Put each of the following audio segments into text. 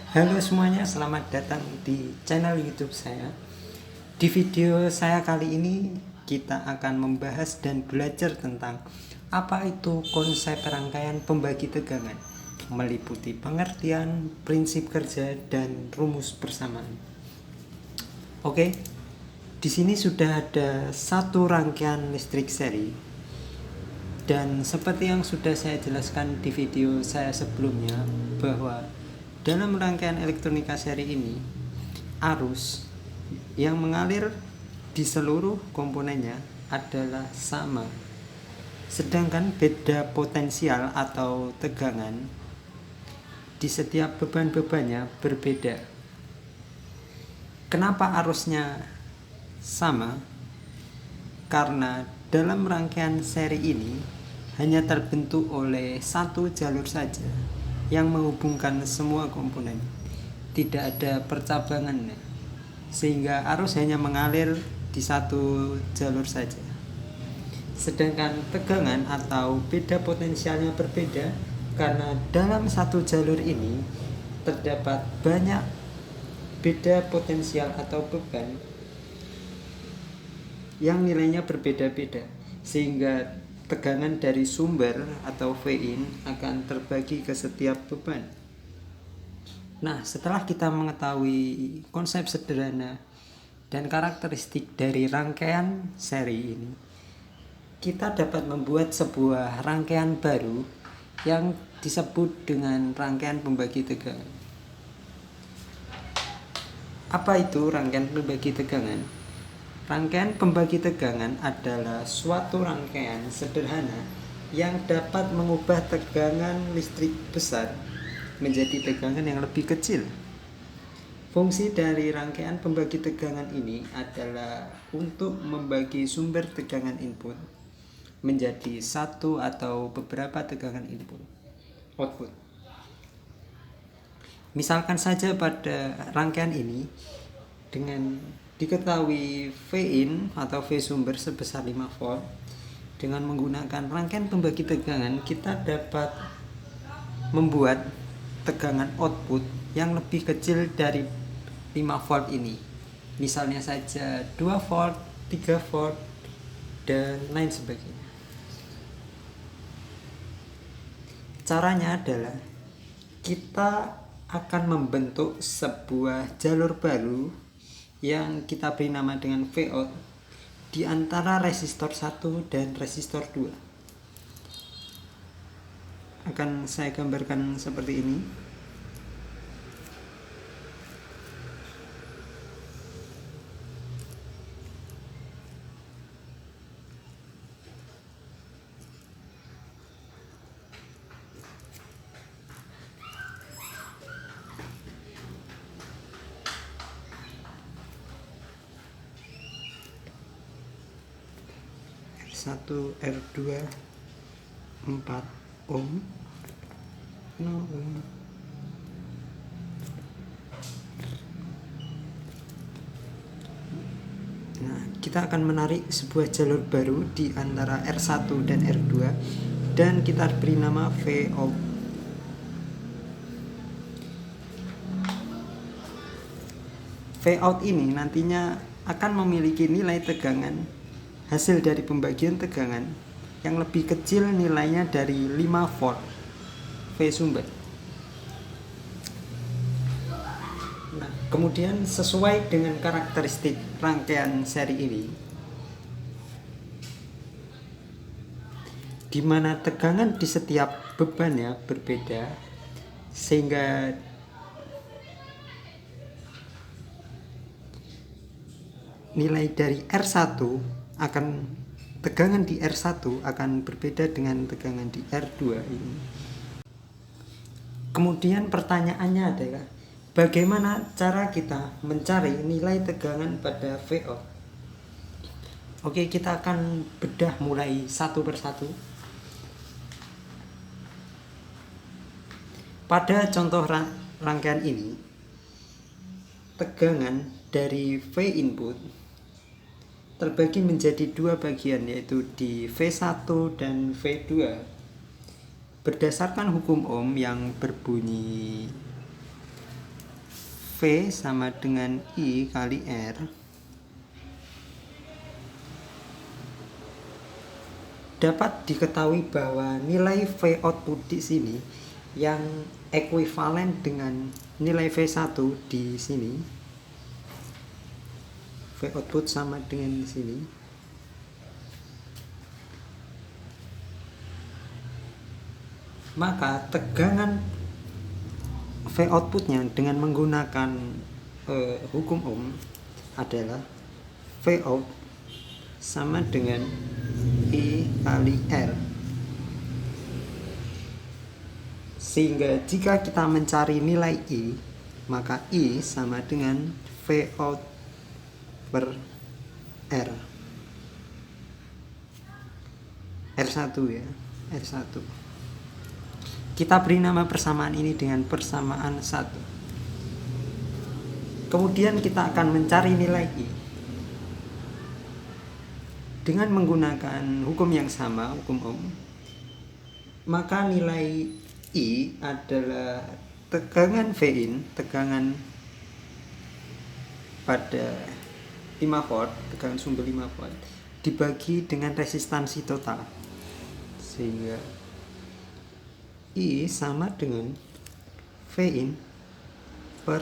Halo semuanya, selamat datang di channel YouTube saya. Di video saya kali ini kita akan membahas dan belajar tentang apa itu konsep rangkaian pembagi tegangan, meliputi pengertian, prinsip kerja, dan rumus persamaan. Oke, di sini sudah ada satu rangkaian listrik seri, dan seperti yang sudah saya jelaskan di video saya sebelumnya, bahwa dalam rangkaian elektronika seri ini, arus yang mengalir di seluruh komponennya adalah sama, sedangkan beda potensial atau tegangan di setiap beban-bebannya berbeda. Kenapa arusnya sama? Karena dalam rangkaian seri ini hanya terbentuk oleh satu jalur saja yang menghubungkan semua komponen, tidak ada percabangan, sehingga arus hanya mengalir di satu jalur saja. Sedangkan tegangan atau beda potensialnya berbeda karena dalam satu jalur ini terdapat banyak beda potensial atau beban yang nilainya berbeda-beda, sehingga tegangan dari sumber atau V-in akan terbagi ke setiap beban. Nah, setelah kita mengetahui konsep sederhana dan karakteristik dari rangkaian seri ini, kita dapat membuat sebuah rangkaian baru yang disebut dengan rangkaian pembagi tegangan. Apa itu rangkaian pembagi tegangan? Rangkaian pembagi tegangan adalah suatu rangkaian sederhana yang dapat mengubah tegangan listrik besar menjadi tegangan yang lebih kecil. Fungsi dari rangkaian pembagi tegangan ini adalah untuk membagi sumber tegangan input menjadi satu atau beberapa tegangan output. Misalkan saja pada rangkaian ini, dengan diketahui V-in atau V sumber sebesar 5 volt, dengan menggunakan rangkaian pembagi tegangan kita dapat membuat tegangan output yang lebih kecil dari 5 volt ini. Misalnya saja 2 volt, 3 volt, dan lain sebagainya. Caranya adalah kita akan membentuk sebuah jalur baru yang kita beri nama dengan Vout di antara resistor 1 dan resistor 2. Akan saya gambarkan seperti ini. R1, R2, 4 ohm, 0 ohm. Nah, kita akan menarik sebuah jalur baru di antara R1 dan R2 dan kita beri nama Vout. Vout ini nantinya akan memiliki nilai tegangan hasil dari pembagian tegangan yang lebih kecil nilainya dari 5 volt V sumber. Nah, kemudian sesuai dengan karakteristik rangkaian seri ini, di mana tegangan di setiap bebannya berbeda, sehingga nilai dari R1 akan tegangan di R1 akan berbeda dengan tegangan di R2 ini. Kemudian pertanyaannya adalah bagaimana cara kita mencari nilai tegangan pada Vout? Oke, kita akan bedah mulai satu persatu. Pada contoh rangkaian ini, tegangan dari V input terbagi menjadi dua bagian, yaitu di V1 dan V2. Berdasarkan hukum Ohm yang berbunyi V sama dengan I kali R, dapat diketahui bahwa nilai V output di sini yang ekuivalen dengan nilai V1 di sini, V output sama dengan di sini, maka tegangan V outputnya dengan menggunakan hukum Ohm adalah V out sama dengan I kali R. Sehingga jika kita mencari nilai I, maka I sama dengan V out per R. R1 ya, R1. Kita beri nama persamaan ini dengan persamaan 1. Kemudian kita akan mencari nilai I dengan menggunakan hukum yang sama, hukum Ohm. Maka nilai I adalah tegangan Vin, tegangan pada 5 volt, tegangan sumber 5 volt, dibagi dengan resistansi total. Sehingga I sama dengan Vin per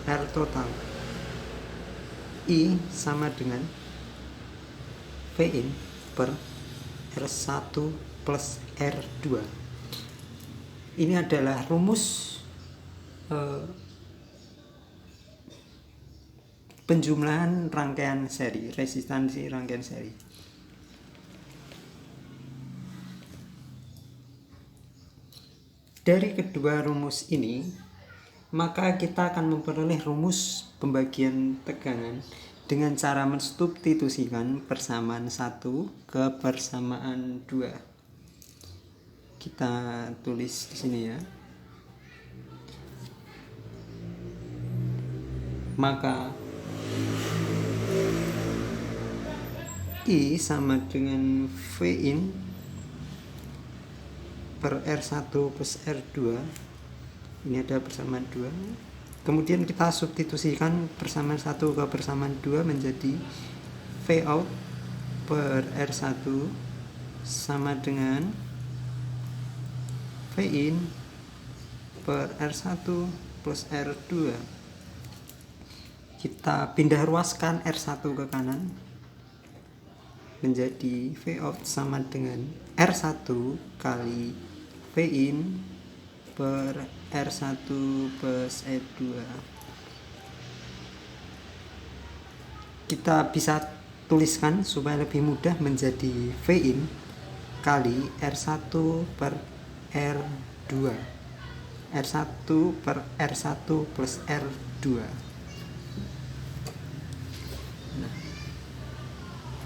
R total. I sama dengan Vin per R1 plus R2. Ini adalah rumus penjumlahan rangkaian seri, resistansi rangkaian seri. Dari kedua rumus ini, maka kita akan memperoleh rumus pembagian tegangan dengan cara mensubstitusikan persamaan 1 ke persamaan 2. Kita tulis di sini ya. Maka I sama dengan Vin per R1 plus R2. Ini ada persamaan 2. Kemudian kita substitusikan persamaan 1 ke persamaan 2 menjadi V out per R1 sama dengan V in per R1 plus R2. Kita pindah ruaskan R1 ke kanan menjadi V out sama dengan R1 kali V in per R1 plus R2. Kita bisa tuliskan supaya lebih mudah menjadi V in kali R1 per R2, R1 per R1 plus R2. Nah,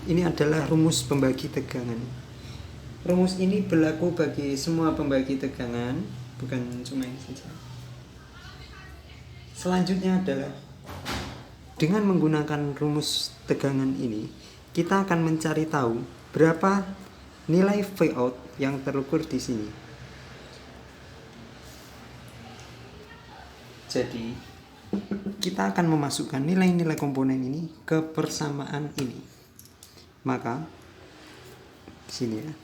ini adalah rumus pembagi tegangan. Rumus ini berlaku bagi semua pembagi tegangan, bukan cuma ini saja. Selanjutnya adalah dengan menggunakan rumus tegangan ini, kita akan mencari tahu berapa nilai V out yang terukur di sini. Jadi, kita akan memasukkan nilai-nilai komponen ini ke persamaan ini. Maka di sini ya.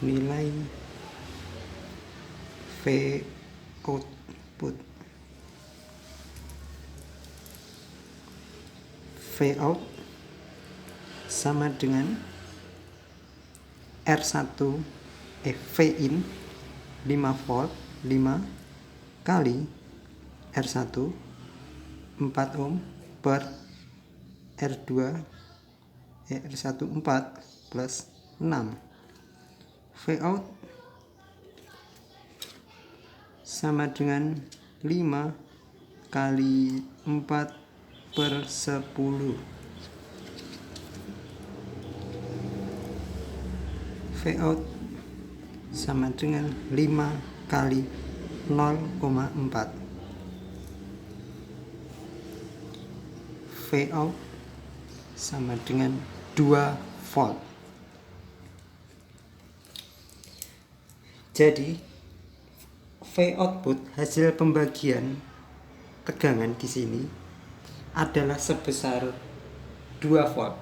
Nilai V output, V out sama dengan R1 V in 5 volt 5 kali R1 4 ohm per R2 R1 4 plus 6. V out sama dengan 5 kali 4 per 10. V out sama dengan 5 kali 0,4. Vout sama dengan 2 volt. Jadi V output hasil pembagian tegangan di sini adalah sebesar 2 volt.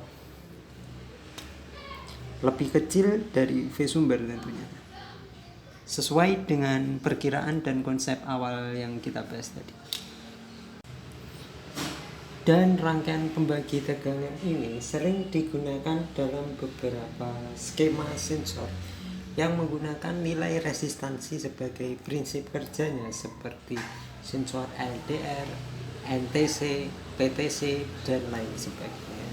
Lebih kecil dari V sumber tentunya. Sesuai dengan perkiraan dan konsep awal yang kita bahas tadi. Dan rangkaian pembagi tegangan ini sering digunakan dalam beberapa skema sensor yang menggunakan nilai resistansi sebagai prinsip kerjanya, seperti sensor LDR, NTC, PTC, dan lain sebagainya.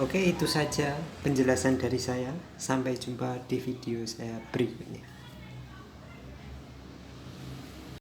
Oke, itu saja penjelasan dari saya. Sampai jumpa di video saya berikutnya.